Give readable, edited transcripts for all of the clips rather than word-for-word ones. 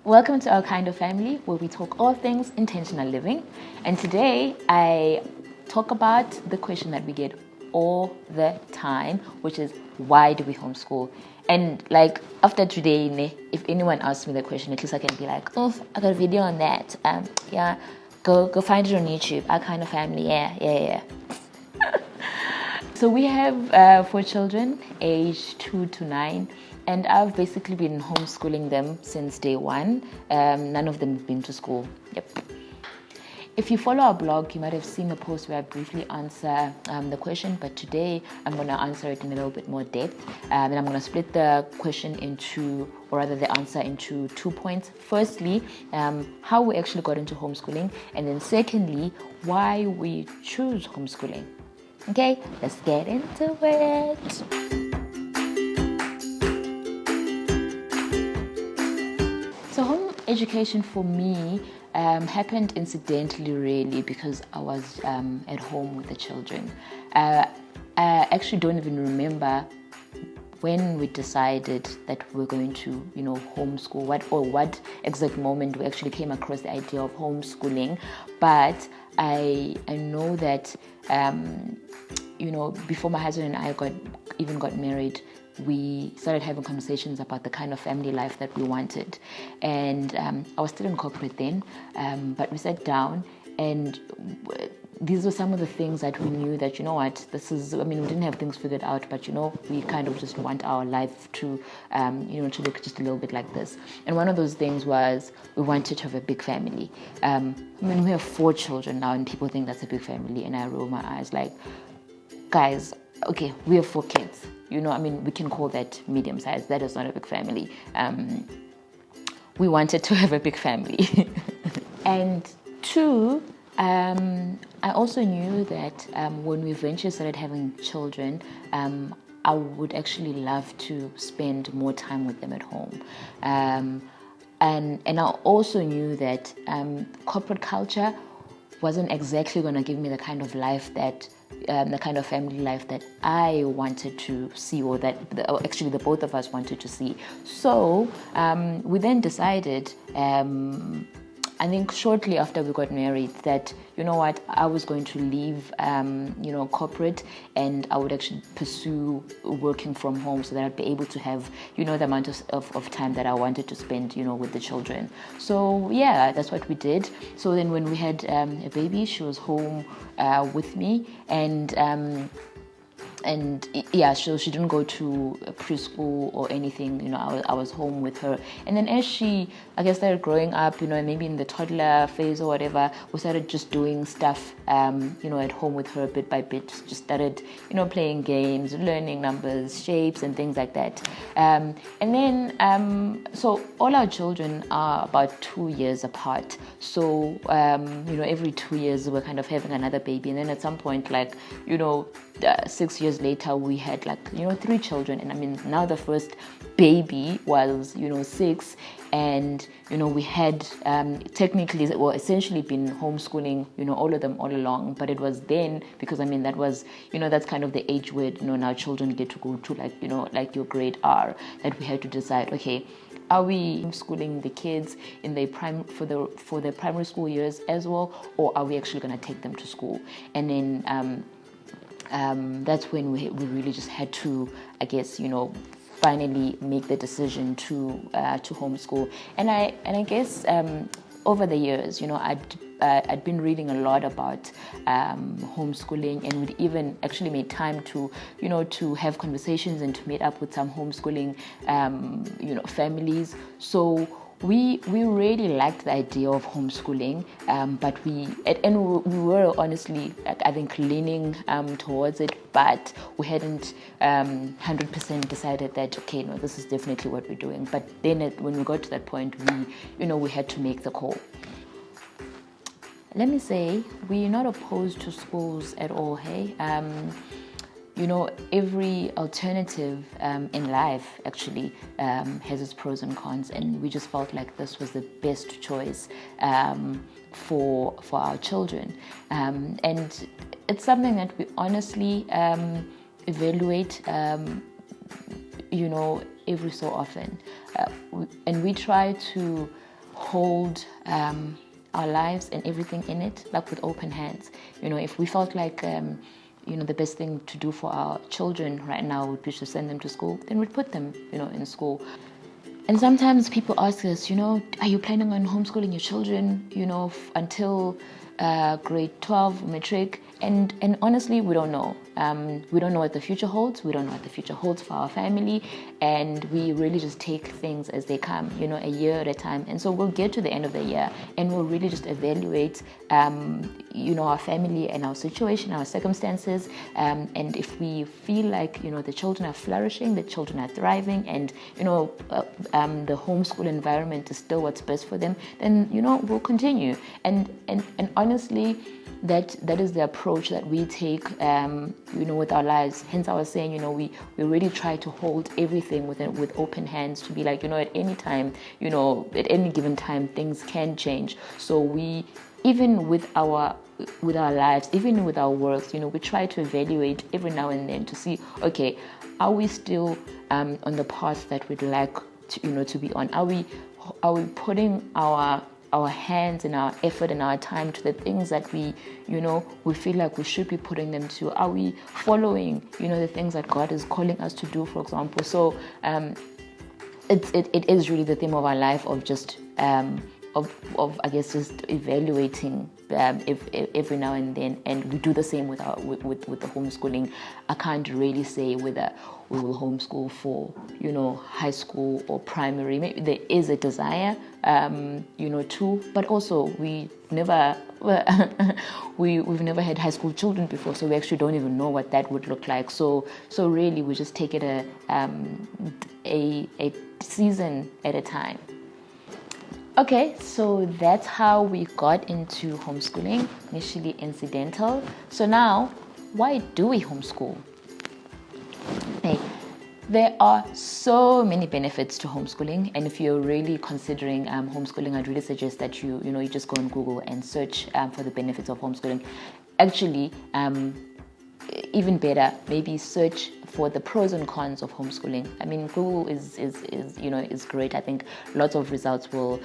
Welcome to our kind of family where we talk all things intentional living. And today I talk about the question that we get all the time, which is why do we homeschool? And like after today, if anyone asks me the question, at least I can be like, oh, I got a video on that. Yeah, go find it on YouTube. Our kind of family, yeah. So we have 4 children, aged 2 to 9, and I've basically been homeschooling them since day one. None of them have been to school. Yep. If you follow our blog, you might have seen a post where I briefly answer the question, but today I'm going to answer it in a little bit more depth. And I'm going to split the question into, or rather the answer into 2 points. Firstly, how we actually got into homeschooling, and then secondly, why we choose homeschooling. Okay, let's get into it. So home education for me happened incidentally really because I was at home with the children. I actually don't even remember when we decided that we're going to, homeschool, what exact moment we actually came across the idea of homeschooling. But I know that, before my husband and I got married, we started having conversations about the kind of family life that we wanted. And I was still in corporate then, but we sat down and these were some of the things that we knew that, we didn't have things figured out, but, we kind of just want our life to, to look just a little bit like this. And one of those things was we wanted to have a big family. We have 4 children now and people think that's a big family. And I roll my eyes like, guys, okay, we have 4 kids. We can call that medium size. That is not a big family. We wanted to have a big family. And 2, I also knew that when we eventually started having children, I would actually love to spend more time with them at home. And I also knew that corporate culture wasn't exactly going to give me the kind of life that, the kind of family life that I wanted to see, or that actually the both of us wanted to see. So we then decided, I think shortly after we got married, that, I was going to leave, corporate, and I would actually pursue working from home so that I'd be able to have, the amount of time that I wanted to spend, with the children. So, yeah, that's what we did. So then when we had a baby, she was home with me, so she didn't go to preschool or anything. I was home with her. And then as she, started growing up, maybe in the toddler phase or whatever, we started just doing stuff, at home with her bit by bit. Just started, playing games, learning numbers, shapes, and things like that. And then, so all our children are about 2 years apart. So, every 2 years we're kind of having another baby. And then at some point, 6 years later, we had 3 children. And now the first baby was, 6. And, we had essentially been homeschooling, all of them all along. But it was then, because that was, that's kind of the age where, now children get to go to your grade R, that we had to decide, okay, are we homeschooling the kids in for their primary school years as well, or are we actually going to take them to school? And then that's when we really just had to, finally make the decision to homeschool. And I guess over the years, I'd been reading a lot about homeschooling, and we'd even actually made time to have conversations and to meet up with some homeschooling families. So we really liked the idea of homeschooling, but we were honestly, I think, leaning towards it, but we hadn't 100% decided that, okay, no, this is definitely what we're doing. But then when we got to that point, we had to make the call. Let me say, we're not opposed to schools at all, hey? Every alternative in life actually has its pros and cons, and we just felt like this was the best choice for our children. And it's something that we honestly evaluate, every so often. And we try to hold our lives and everything in it, like with open hands. If we felt like, the best thing to do for our children right now would be to send them to school, then we'd put them, in school. And sometimes people ask us, are you planning on homeschooling your children, until grade 12, matric? And honestly, we don't know. We don't know what the future holds. We don't know what the future holds for our family. And we really just take things as they come, a year at a time. And so we'll get to the end of the year and we'll really just evaluate, our family and our situation, our circumstances. And if we feel like, the children are flourishing, the children are thriving, and, the homeschool environment is still what's best for them, then, we'll continue. And honestly, that is the approach that we take, with our lives. Hence, I was saying, we really try to hold everything with open hands, to be like, at any time, at any given time, things can change. So we, even with our lives, even with our works, we try to evaluate every now and then to see, okay, are we still on the path that we'd like to be on? Are we putting our hands and our effort and our time to the things that we feel like we should be putting them to? Are we following, the things that God is calling us to do, for example? So it is really the theme of our life of just of I guess just evaluating every now and then, and we do the same with the homeschooling. I can't really say whether we will homeschool for high school or primary. Maybe there is a desire to, but also we never we've never had high school children before, so we actually don't even know what that would look like. So really we just take it a season at a time. Okay, so that's how we got into homeschooling, initially incidental. So now, why do we homeschool? Hey, there are so many benefits to homeschooling, and if you're really considering homeschooling, I'd really suggest that you just go on Google and search for the benefits of homeschooling. Actually, even better, maybe search for the pros and cons of homeschooling. I mean, Google is great. I think lots of results will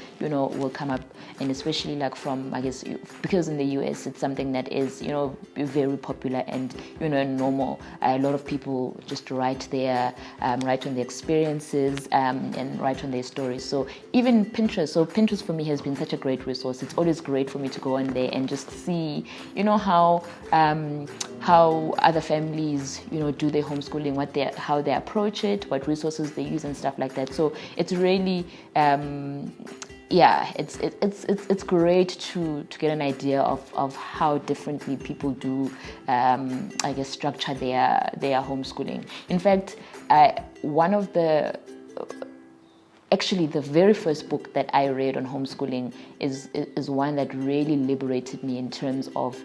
come up, and especially like from, I guess, because in the US it's something that is very popular and normal. A lot of people just write on their experiences and write on their stories. So even Pinterest. So Pinterest for me has been such a great resource. It's always great for me to go on there and just see how other families do their homeschooling, how they approach it, what resources they use and stuff like that. So it's really it's great to get an idea of how differently people do I guess structure their homeschooling. In fact, actually, the very first book that I read on homeschooling is one that really liberated me in terms of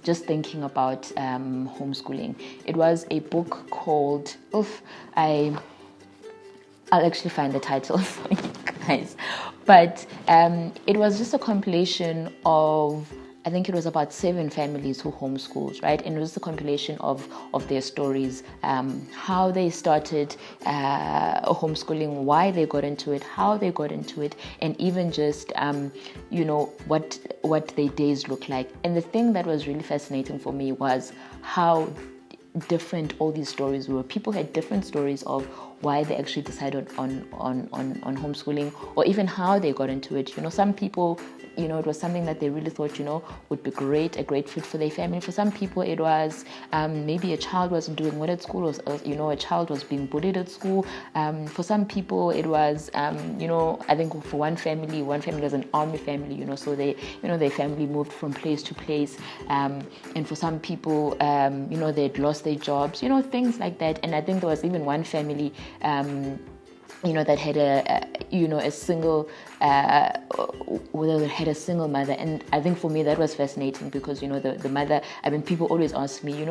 just thinking about homeschooling. It was a book called, I'll actually find the title for you guys, but it was just a compilation of, I think it was about 7 families who homeschooled, right? And it was a compilation of their stories, how they started homeschooling, why they got into it, how they got into it, and even just, what their days look like. And the thing that was really fascinating for me was how different all these stories were. People had different stories of why they actually decided on homeschooling, or even how they got into it. Some people, it was something that they really thought, would be a great fit for their family. For some people, it was maybe a child wasn't doing well at school, or a child was being bullied at school. For some people, it was, I think for one family was an army family, so they, their family moved from place to place. And for some people, they'd lost their jobs, things like that. And I think there was even one family, that had a single, had a single mother. And I think for me that was fascinating because, the mother, I mean, people always ask me,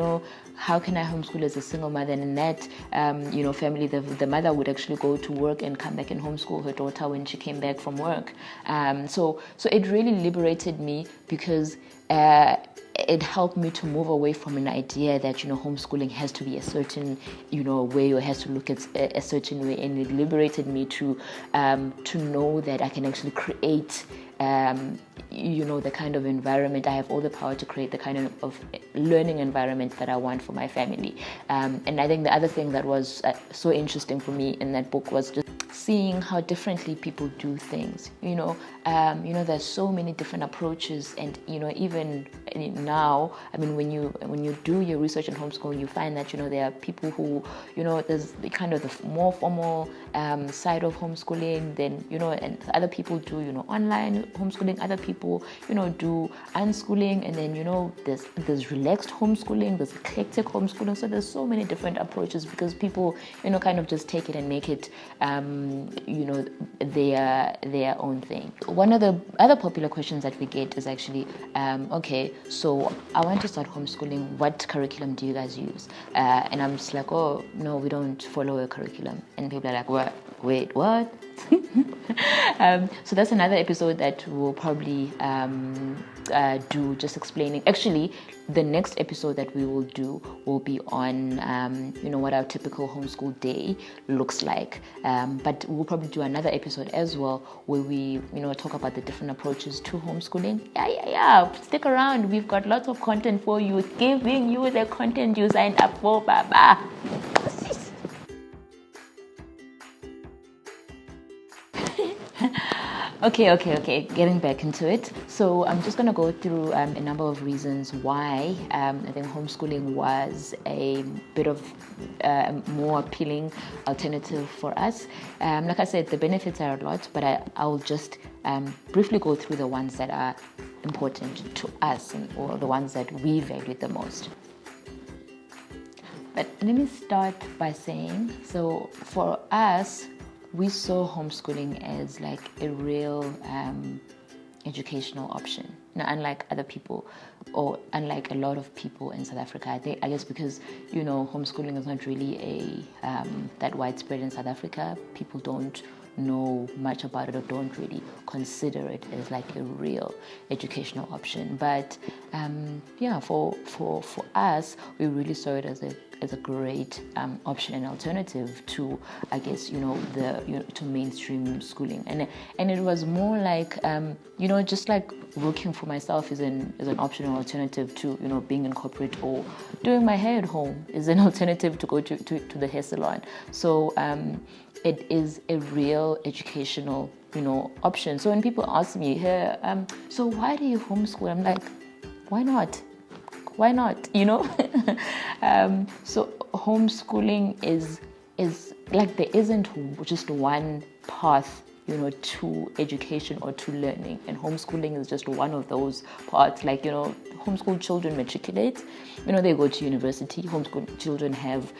how can I homeschool as a single mother? And in that, family, the mother would actually go to work and come back and homeschool her daughter when she came back from work. So it really liberated me because it helped me to move away from an idea that, homeschooling has to be a certain, way, or has to look at a certain way. And it liberated me to know that I can actually create, the kind of environment. I have all the power to create the kind of learning environment that I want for my family. And I think the other thing that was so interesting for me in that book was just seeing how differently people do things. There's so many different approaches, and even now, when you do your research on homeschooling, you find that there are people who, there's the kind of the more formal side of homeschooling, then and other people do online homeschooling, other people do unschooling, and then there's relaxed homeschooling, there's eclectic homeschooling. So there's so many different approaches because people kind of just take it and make it their own thing. One of the other popular questions that we get is actually, okay, so I want to start homeschooling. What curriculum do you guys use? And I'm just like, oh, no, we don't follow a curriculum. And people are like, what? Wait, what? So that's another episode that we'll probably do, just explaining. Actually, the next episode that we will do will be on, what our typical homeschool day looks like. But we'll probably do another episode as well where we, talk about the different approaches to homeschooling. Yeah. Stick around. We've got lots of content for you, giving you the content you signed up for, Baba. Okay. Getting back into it. So I'm just going to go through a number of reasons why I think homeschooling was a bit of a more appealing alternative for us. Like I said, the benefits are a lot, but I'll just briefly go through the ones that are important to us, or the ones that we value the most. But let me start by saying, so for us, we saw homeschooling as like a real educational option. Unlike other people, or unlike a lot of people in South Africa, I guess because homeschooling is not really that widespread in South Africa. People don't know much about it, or don't really consider it as like a real educational option. But for us, we really saw it as a great option and alternative to, I guess, to mainstream schooling. And it was more like, just like working for myself is an optional alternative to, being in corporate, or doing my hair at home is an alternative to go to the hair salon. So it is a real educational, option. So when people ask me, hey, so why do you homeschool? I'm like, why not? Why not? So homeschooling is like, there isn't just one path, to education or to learning, and homeschooling is just one of those parts. Like, homeschool children matriculate, they go to university. Homeschool children have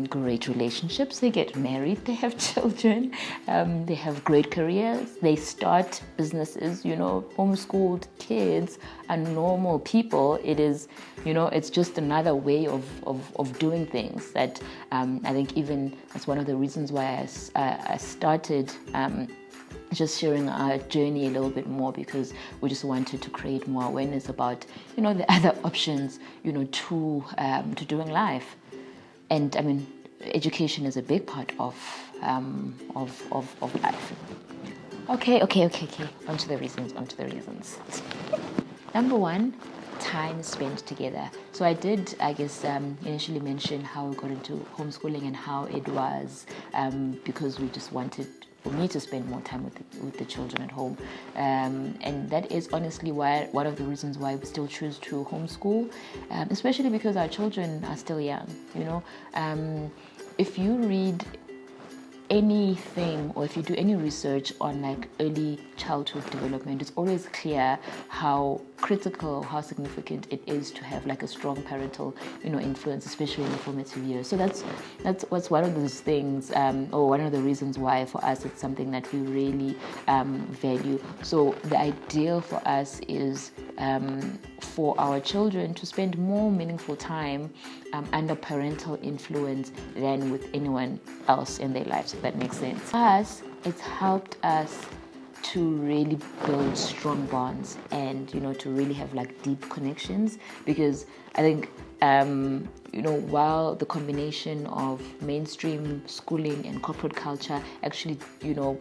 great relationships, they get married, they have children, they have great careers, they start businesses. Homeschooled kids are normal people. It is, it's just another way of doing things that I think even that's one of the reasons why I started just sharing our journey a little bit more, because we just wanted to create more awareness about, the other options, to doing life. And education is a big part of life. Okay. Onto the reasons. Number one, time spent together. So I did, I guess, initially mention how we got into homeschooling and how it was because we just wanted for me to spend more time with the children at home, and that is honestly one of the reasons why we still choose to homeschool, especially because our children are still young. If you read anything, or if you do any research on like early childhood development, it's always clear how critical, how significant it is to have like a strong parental, influence, especially in the formative years. So that's what's one of those things, or one of the reasons why for us it's something that we really value. So the ideal for us is for our children to spend more meaningful time under parental influence than with anyone else in their lives, if that makes sense. For us, it's helped us to really build strong bonds and, to really have like deep connections, because I think, while the combination of mainstream schooling and corporate culture actually,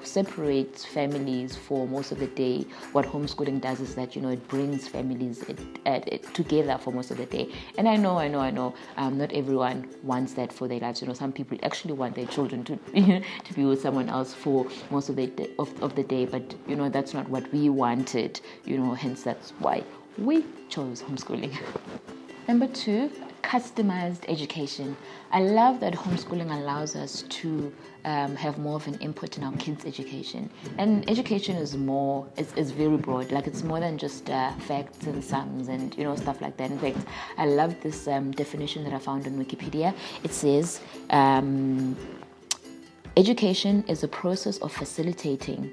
separates families for most of the day, what homeschooling does is that, it brings families together for most of the day. And I know, not everyone wants that for their lives. Some people actually want their children to, to be with someone else for most of the day, of the day. But, that's not what we wanted, hence that's why we chose homeschooling. Number 2, customized education. I love that homeschooling allows us to have more of an input in our kids' education. And education is very broad. Like, it's more than just facts and sums and, stuff like that. In fact, I love this definition that I found on Wikipedia. It says, education is a process of facilitating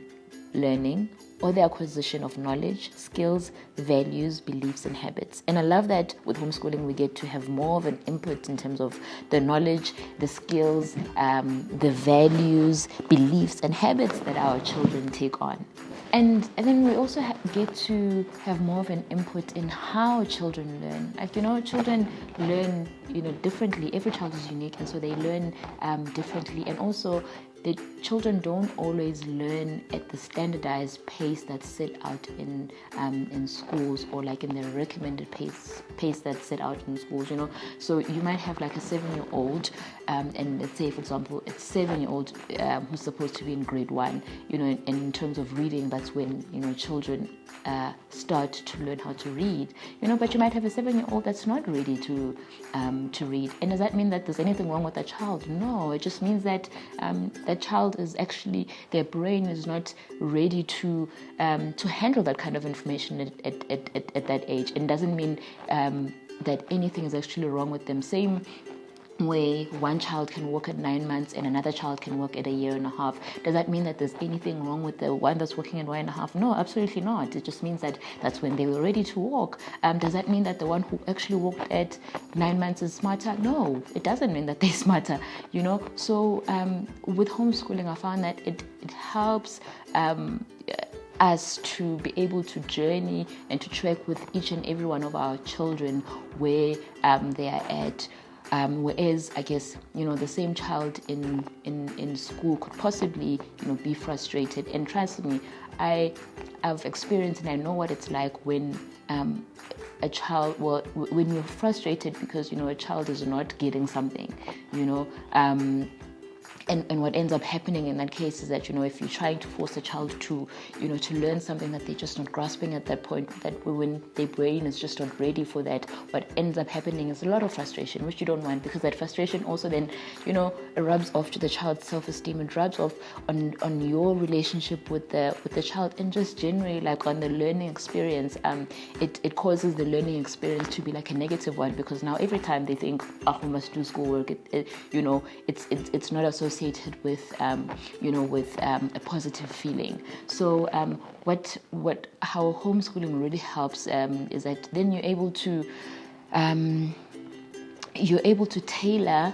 learning or the acquisition of knowledge, skills, values, beliefs, and habits. And I love that with homeschooling we get to have more of an input in terms of the knowledge, the skills, the values, beliefs, and habits that our children take on. And then we also get to have more of an input in how children learn. Like, children learn, differently. Every child is unique, and so they learn differently. And also, the children don't always learn at the standardized pace that's set out in schools, or like in the recommended pace that's set out in schools. So you might have like a 7-year-old, and let's say, for example, it's 7-year-old who's supposed to be in grade 1. And in terms of reading, that's when children start to learn how to read. But you might have a 7-year-old that's not ready to read. And does that mean that there's anything wrong with that child? No, it just means that that child is actually, their brain is not ready to handle that kind of information at that age. And doesn't mean that anything is actually wrong with them. Same way one child can walk at 9 months and another child can walk at 1.5 years. Does that mean that there's anything wrong with the one that's walking at 1.5 years? No, absolutely not. It just means that that's when they were ready to walk. Does that mean that the one who actually walked at 9 months is smarter? No, it doesn't mean that they're smarter. So with homeschooling, I found that it helps us to be able to journey and to track with each and every one of our children where they are at. Whereas, I guess, the same child in school could possibly, be frustrated. And trust me, I've experienced and I know what it's like when a child, when you're frustrated because, a child is not getting something, And what ends up happening in that case is that, if you're trying to force a child to, to learn something that they're just not grasping at that point, that when their brain is just not ready for that, what ends up happening is a lot of frustration, which you don't want, because that frustration also then, it rubs off to the child's self-esteem, it rubs off on your relationship with the child, and just generally like on the learning experience. It causes the learning experience to be like a negative one, because now every time they think, we must do schoolwork, it's not associated with a positive feeling. So how homeschooling really helps is that then you're able to tailor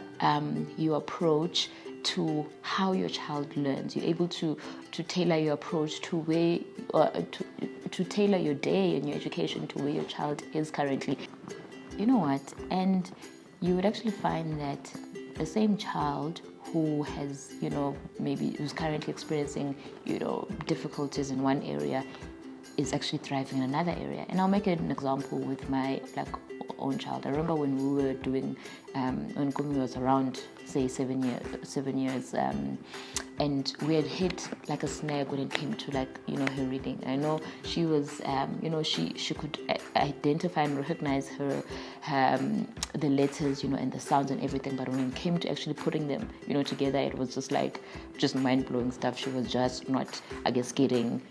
your approach to how your child learns. You're able to tailor your approach to where to tailor your day and your education to where your child is currently. You know what? And you would actually find that the same child who has, maybe who's currently experiencing, difficulties in one area is actually thriving in another area. And I'll make an example with my own child. I remember when we were doing, when Kumi was around, say 7 years, and we had hit like a snag when it came to her reading. I know she was, she could identify and recognize her the letters, and the sounds and everything. But when it came to actually putting them, together, it was just mind-blowing stuff. She was just not, I guess, getting,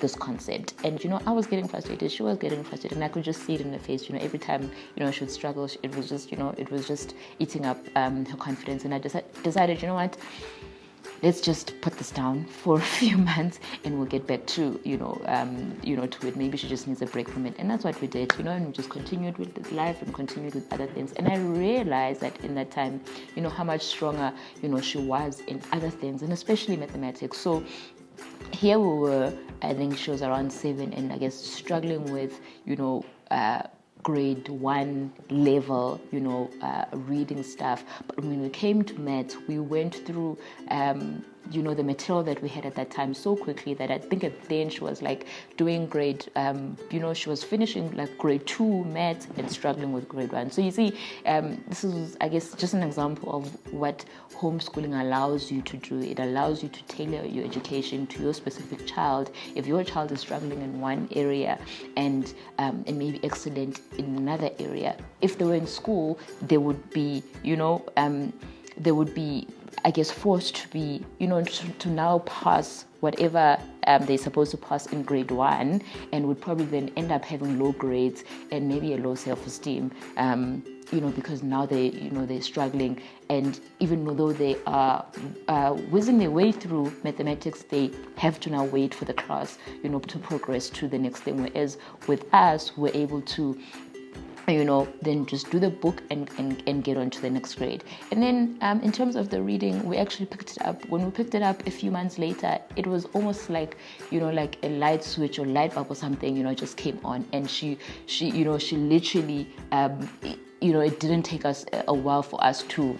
this concept. And, I was getting frustrated. She was getting frustrated, and I could just see it in her face. Every time, she would struggle, it was just eating up her confidence. And I just decided, let's just put this down for a few months and we'll get back to, to it. Maybe she just needs a break from it. And that's what we did, and we just continued with life and continued with other things. And I realized that in that time, how much stronger, she was in other things, and especially mathematics. So here we were, I think she was around 7, and I guess struggling with, grade 1 level, reading stuff. But when we came to maths, we went through, the material that we had at that time so quickly that I think then she was like doing grade, she was finishing like grade 2 maths and struggling with grade 1. So you see, this is, I guess, just an example of what homeschooling allows you to do. It allows you to tailor your education to your specific child. If your child is struggling in one area and maybe excellent in another area, if they were in school, they would be, I guess, forced to be, to now pass whatever they're supposed to pass in grade 1, and would probably then end up having low grades and maybe a low self-esteem, because now they're struggling. And even though they are whizzing their way through mathematics, they have to now wait for the class, to progress to the next thing. Whereas with us, we're able to then just do the book and get on to the next grade. And then in terms of the reading, we actually picked it up. When we picked it up a few months later, it was almost like, like a light switch or light bulb or something, just came on. And she literally, it didn't take us a while for us to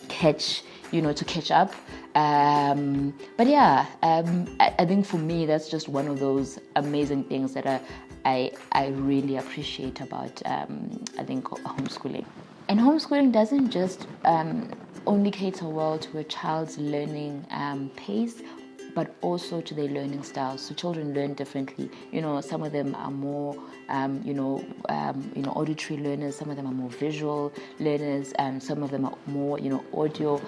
catch up. But yeah, I think for me, that's just one of those amazing things that I really appreciate about, I think, homeschooling. And homeschooling doesn't just only cater well to a child's learning pace, but also to their learning styles. So children learn differently. Some of them are more, auditory learners. Some of them are more visual learners. Some of them are more, audio,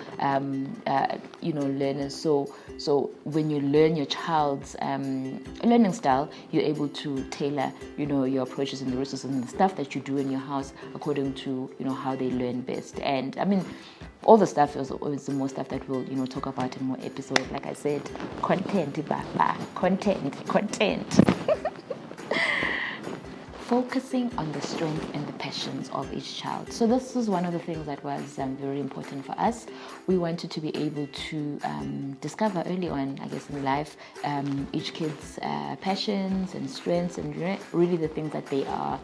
learners. So when you learn your child's learning style, you're able to tailor, your approaches and the resources and the stuff that you do in your house according to, how they learn best. And I mean, all the stuff is always the more stuff that we'll, talk about in more episodes. Like I said, content. Focusing on the strengths and the passions of each child. So this is one of the things that was very important for us. We wanted to be able to discover early on, I guess, in life, each kid's passions and strengths and really the things that they are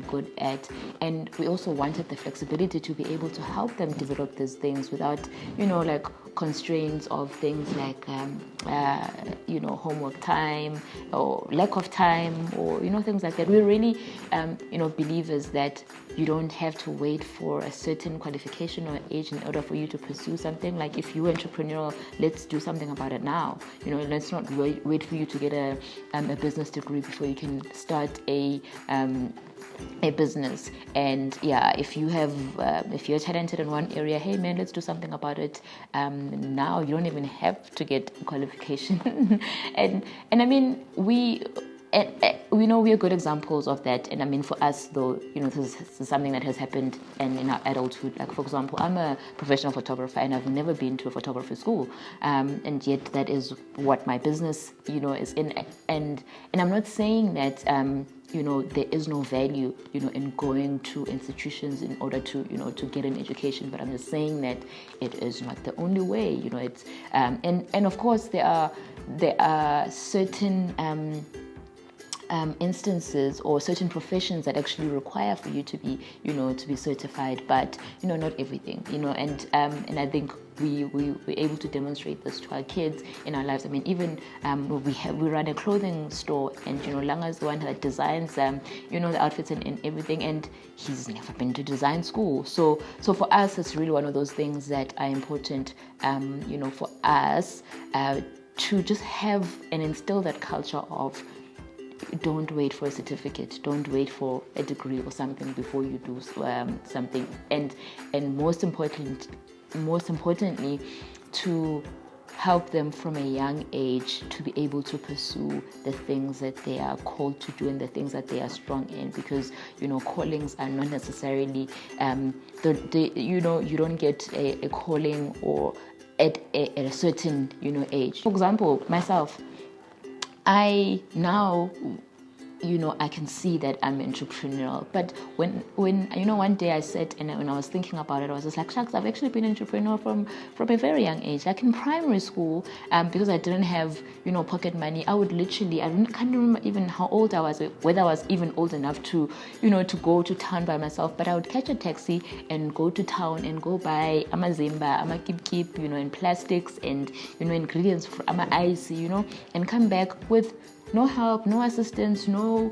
good at. And we also wanted the flexibility to be able to help them develop these things without, like constraints of things like, homework time or lack of time or, things like that. We're really, believers that you don't have to wait for a certain qualification or age in order for you to pursue something. Like if you're entrepreneurial, let's do something about it now. Let's not wait for you to get a business degree before you can start a business. And yeah, if you're talented in one area, hey man, let's do something about it now. You don't even have to get a qualification. and I mean, we know we are good examples of that. And I mean, for us though, this is something that has happened in our adulthood. Like for example, I'm a professional photographer and I've never been to a photography school, and yet that is what my business is in. And I'm not saying that there is no value in going to institutions in order to to get an education, but I'm just saying that it is not the only way. It's and of course there are certain instances or certain professions that actually require for you to be to be certified, but not everything. And I think we're able to demonstrate this to our kids in our lives. I mean, even we run a clothing store, and Langa is the one that designs the outfits and everything, and he's never been to design school. So for us, it's really one of those things that are important for us to just have and instill that culture of don't wait for a certificate, don't wait for a degree or something before you do something, and most importantly to help them from a young age to be able to pursue the things that they are called to do and the things that they are strong in, because callings are not necessarily you don't get a calling or at a certain age. For example, myself, I now I can see that I'm entrepreneurial. But when one day I sat and when I was thinking about it, I was just like, shucks, I've actually been entrepreneurial from a very young age. Like in primary school, because I didn't have, pocket money, I would literally, can't remember even how old I was, whether I was even old enough to, to go to town by myself. But I would catch a taxi and go to town and go buy amazimba, amakip, and plastics and, ingredients for ice, and come back with no help, no assistance, no,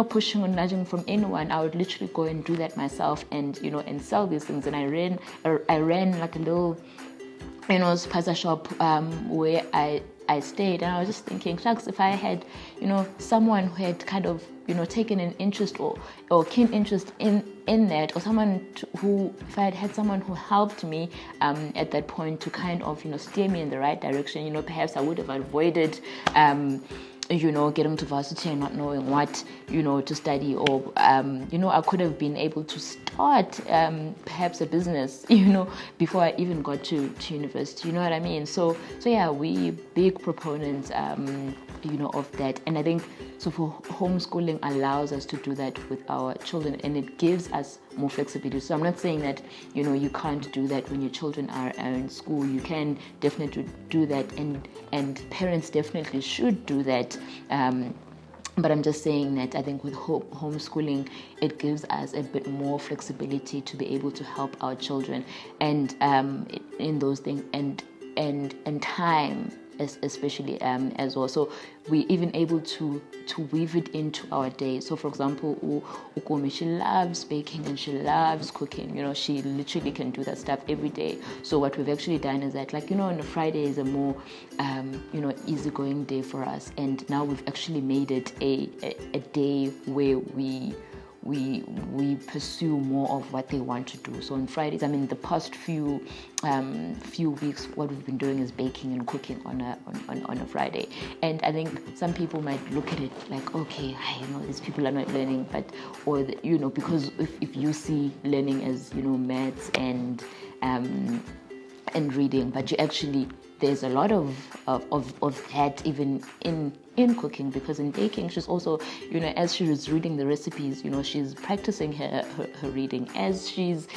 pushing or nudging from anyone. I would literally go and do that myself and, and sell these things. And I ran like a little, spaza shop where I stayed. And I was just thinking, shucks, if I had, someone who had kind of, taken an interest or keen interest in that, or someone if I had someone who helped me at that point to kind of, steer me in the right direction, perhaps I would have avoided getting to varsity and not knowing what, to study, or, I could have been able to start perhaps a business, before I even got to university, you know what I mean? So yeah, we big proponents, of that. And I think, so for homeschooling allows us to do that with our children, and it gives us more flexibility. So I'm not saying that, you can't do that when your children are in school. You can definitely do that, and parents definitely should do that. But I'm just saying that I think with homeschooling, it gives us a bit more flexibility to be able to help our children, and in those things, and time, especially as well. So we're even able to weave it into our day. So for example, Ukumi, she loves baking and she loves cooking. She literally can do that stuff every day. So what we've actually done is that, like, on a Friday is a more easygoing day for us, and now we've actually made it a day where we pursue more of what they want to do. So on Fridays, the past few weeks, what we've been doing is baking and cooking on a Friday. And I think some people might look at it like, okay, these people are not learning, because if you see learning as, maths and reading, but you actually, there's a lot of that even in cooking, because in baking she's also, as she was reading the recipes, she's practicing her reading, as she's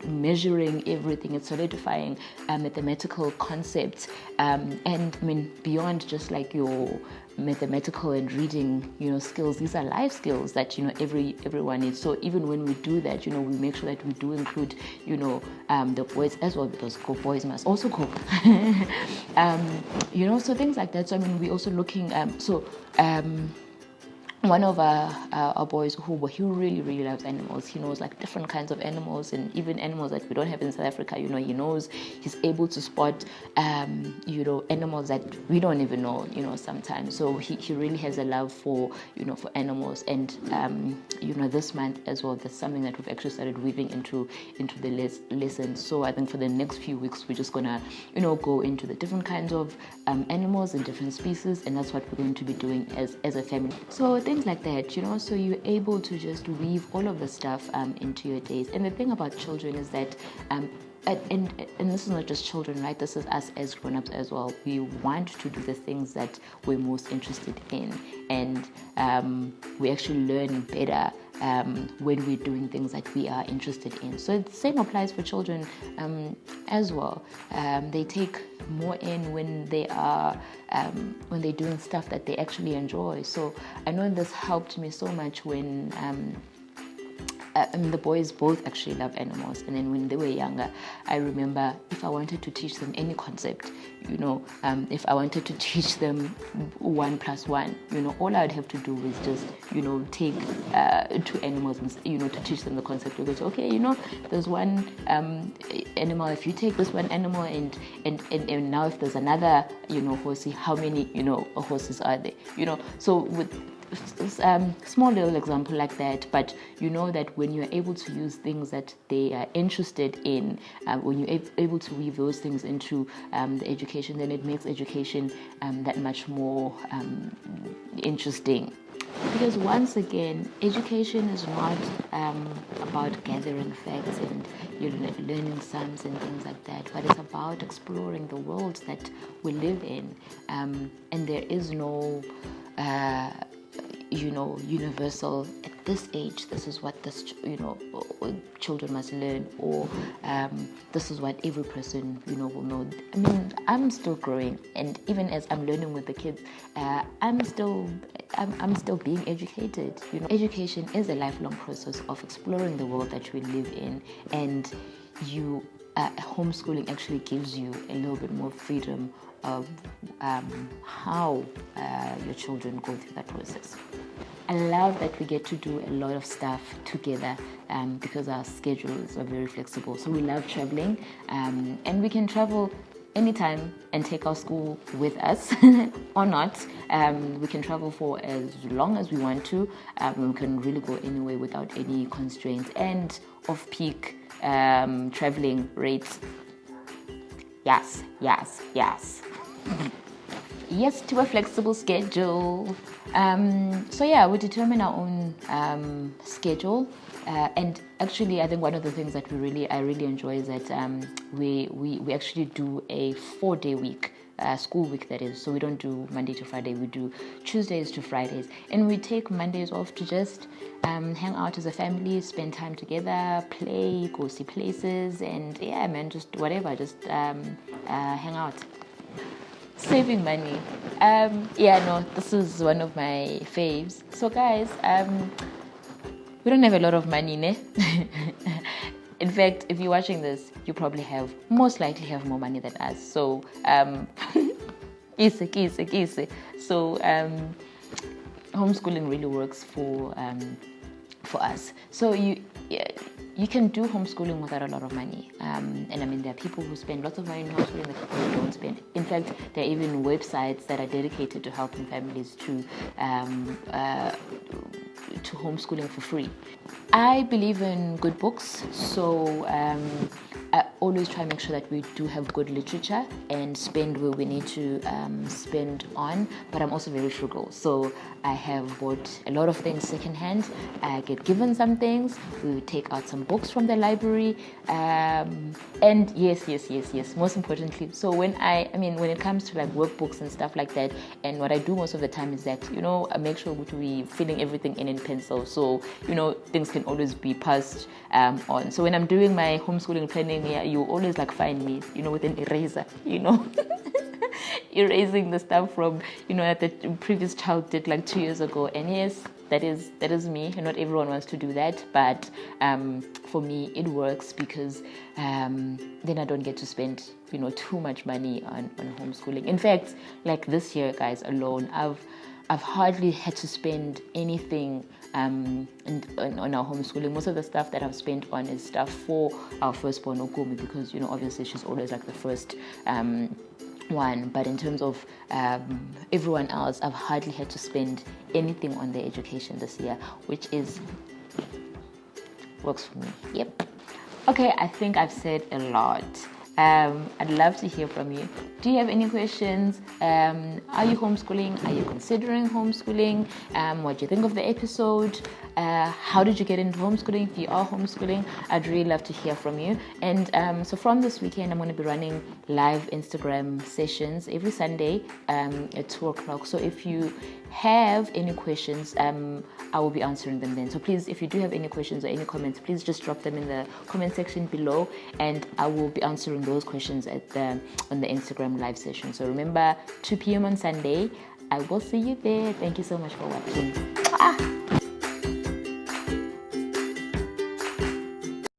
measuring everything and solidifying mathematical concepts, and beyond just like your mathematical and reading skills, these are life skills that everyone needs. So even when we do that, we make sure that we do include the boys as well, because boys must also cook. So things like that. So we also looking one of our boys he really loves animals. He knows like different kinds of animals, and even animals that we don't have in South Africa. He's able to spot animals that we don't even know sometimes. So he really has a love for for animals. And this month as well, that's something that we've actually started weaving into the lessons. So I think for the next few weeks we're just gonna go into the different kinds of animals and different species, and that's what we're going to be doing as a family. So things like that, so you're able to just weave all of the stuff into your days. And the thing about children is that and this is not just children, right? This is us as grown-ups as well. We want to do the things that we're most interested in, and we actually learn better when we're doing things that we are interested in. So the same applies for children as well. They take more in when they are when they're doing stuff that they actually enjoy. So I know this helped me so much when the boys both actually love animals, and then when they were younger, I remember if I wanted to teach them any concept, if I wanted to teach them 1 + 1, all I'd have to do was just take 2 animals and to teach them the concept. We go to, okay, there's one animal. If you take this one animal and now if there's another horsey, how many horses are there? So with small little example like that, but that when you're able to use things that they are interested in, when you're able to weave those things into the education, then it makes education that much more interesting. Because once again, education is not about gathering facts and learning sums and things like that, but it's about exploring the world that we live in, and there is no universal. At this age, this is what children must learn, or this is what every person will know. I mean, I'm still growing, and even as I'm learning with the kids, I'm still being educated. Education is a lifelong process of exploring the world that we live in, and homeschooling actually gives you a little bit more freedom of how your children go through that process. I love that we get to do a lot of stuff together because our schedules are very flexible. So we love traveling, and we can travel anytime and take our school with us or not. We can travel for as long as we want to. We can really go anywhere without any constraints, and off-peak traveling rates. Yes. Yes, to a flexible schedule. We determine our own schedule, and actually, I think one of the things that I really enjoy is that we actually do a 4-day week, school week, that is. So we don't do Monday to Friday. We do Tuesdays to Fridays, and we take Mondays off to just hang out as a family, spend time together, play, go see places, and just whatever, just hang out. Saving money. This is one of my faves. So guys, we don't have a lot of money, ne? In fact, if you're watching this, you probably most likely have more money than us. So, kise. So, homeschooling really works for us. So you can do homeschooling without a lot of money. And I mean, there are people who spend lots of money in homeschooling, there are people who don't spend. In fact, there are even websites that are dedicated to helping families to homeschooling for free. I believe in good books, so I always try to make sure that we do have good literature and spend where we need to spend on, but I'm also very frugal. So I have bought a lot of things secondhand. I get given some things. We take out some books from the library. And yes. Most importantly, so when it comes to like workbooks and stuff like that, and what I do most of the time is that, I make sure we're filling everything in pencil. So, things can always be passed on. So when I'm doing my homeschooling planning, you always like find me, with an eraser, erasing the stuff from, that the previous child did like 2 years ago. And yes, that is me. Not everyone wants to do that, but for me it works because then I don't get to spend too much money on homeschooling. In fact, like this year, guys, alone, I've hardly had to spend anything on our homeschooling. Most of the stuff that I've spent on is stuff for our firstborn Okumi, because obviously she's always like the first one. But in terms of everyone else, I've hardly had to spend anything on their education this year, which works for me. Yep. Okay, I think I've said a lot. I'd love to hear from you. Do you have any questions? Are you homeschooling? Are you considering homeschooling? What do you think of the episode? How did you get into homeschooling? If you are homeschooling, I'd really love to hear from you. And so from this weekend, I'm going to be running live Instagram sessions every Sunday at 2 o'clock. So if you have any questions, I will be answering them then. So please, if you do have any questions or any comments, please just drop them in the comment section below, and I will be answering those questions on the Instagram live session. So remember, 2 p.m. on Sunday. I will see you there. Thank you so much for watching.